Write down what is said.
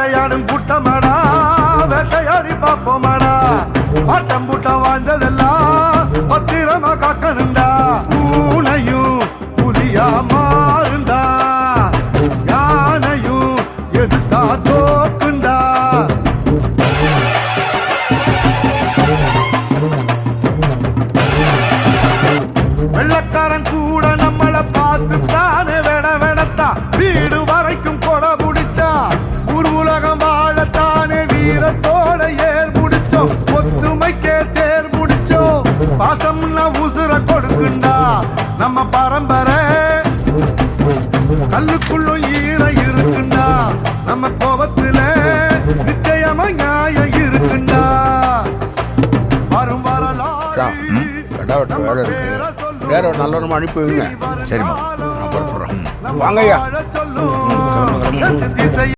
வேட்டையாடும் கூட்டமாடா வேட்டையாடி பார்ப்போமாடா ஆட்டம் கூட்டம் வாழ்ந்ததெல்லாம் பத்திரமா காக்கணுண்டா பூனையும் புலியா மாறுண்டா யானையும் எதிர்த்தா தோக்குண்டா வெள்ளக்காரன் கூட நம்மளை பார்த்து தானே வெடத்தா வீடு வரைக்கும் கொடை முடிச்சா ஊர் உலகம் வாழத்தானே வீரத்தோட ஏர் முடிச்சோம் ஒத்துமைக்கே தேர் முடிச்சோம் பாசம்னா உசுர கொடுக்குண்டா நம்ம பரம்பரை கல்லுக்குள்ளும் ஈர இருக்குண்டா நம்ம கோபத்துல நிச்சயமா நியாயம் இருக்குண்டா வரும் வரலாறு வேற ஒரு நல்ல அனுப்பி வைங்க. சரிம்மா, வாங்கய்யா.